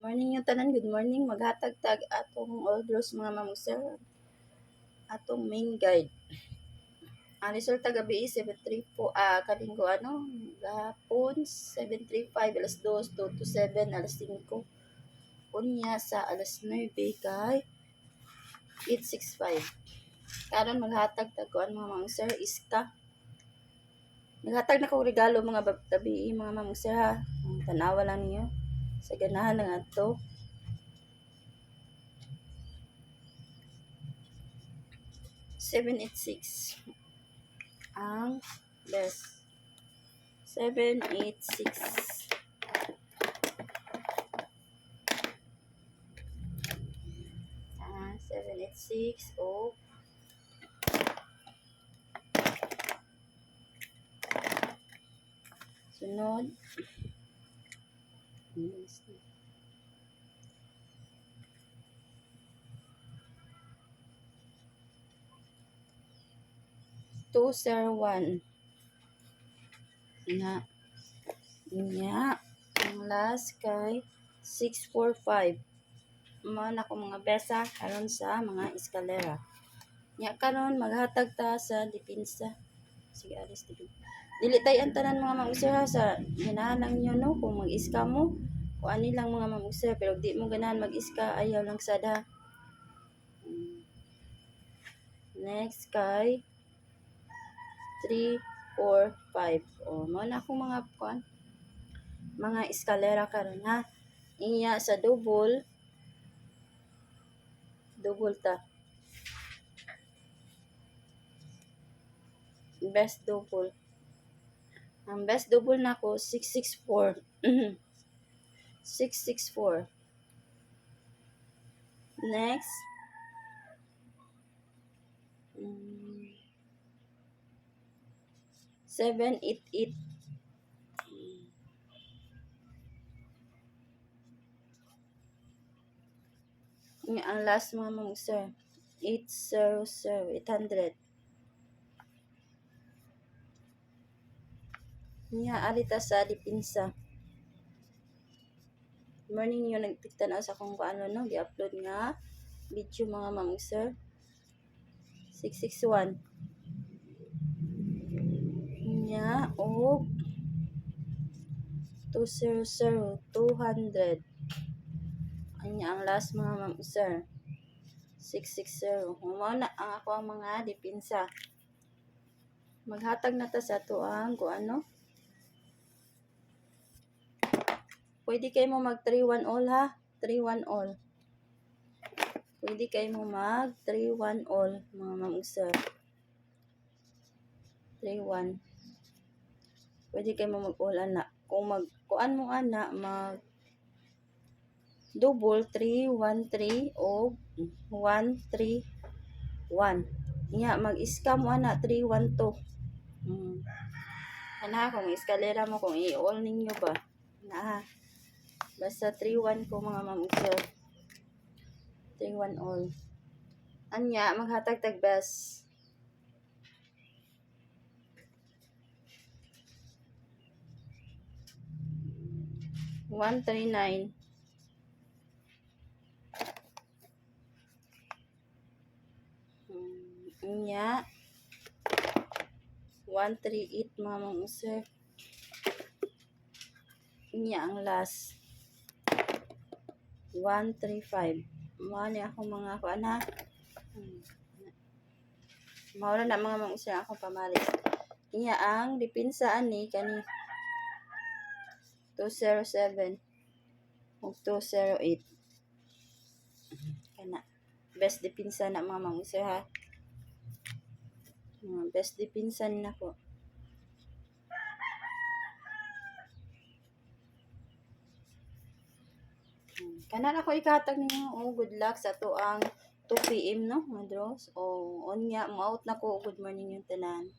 Morning yung tanan, good morning. Maghatag tag atong orders mga ma'am sir. Atong main guide. Ang resulta gabi 7:34 kalinggo gahapon 7:35 alas 2 to 7 alas 5. Unya sa alas 9 kay 8:65. Karon maghatag tag kuan mga ma'am sir iska. Naghatag na kong regalo mga gabi mga ma'am sir ha. Tanawa lang niyo. Sa ganahan lang ato. 786 ang best. 786 786 o sunod 201 na niya ang last kay 645 man ako mga besa karon sa mga eskalera nya karon maghatag ta sa dipinsa. Sige alis dili tay ang tanan mga mag-user ha sa ganahan niyo no kung mag-iska mo kung ani lang mga mag-user pero di mo ganahan mag-iska ayaw lang sada. Next kay 3, 4, 5. O, mo na akong mga eskalera karon ha. Inya sa double ta. Best double. Ang best double nako 664. 664. Next. 788. Ang last mga mong sir 800. 800. Nya arita sa dipinsa. Morning yun nagtitanaw sa kung paano no gi-upload nga video mga ma'am sir. 661 nya o 200 200 anya ang last mga ma'am sir 660. Mao na ang ako ang mga dipinsa. Maghatag na ta sa tuang kung ano. Pwede kayo mo mag 3-1 all ha. 3-1 all. Pwede kayo mo mag 3-1 all mga ma'am sir. 3-1. Pwede kayo mo mag all ana. Kung kuan mo ana mag double 3-1-3 o 1-3-1. Nya mag-iska mo ana 3-1-2. Ana kung eskalera mo kung i-all ninyo ba. Na basta 3-1 ko mga ma'am sir. 3-1 all. Anya maghatag tag best. One 139. Nya 138 mga ma'am sir. Nya ang last 135. Mao ako mga kuan ha. Mao na mga ma'am sir ako pamalis. Nya ang dipinsa ani kani 207 ug 208. Kana best dipinsa na mga ma'am sir ha. Best dipinsan na ko. Kana ako ikahatag ninyo. Oh, good luck sa tuang 2 PM no, mga draws. Oh, on nga, maut na ko. Good morning yung tanan.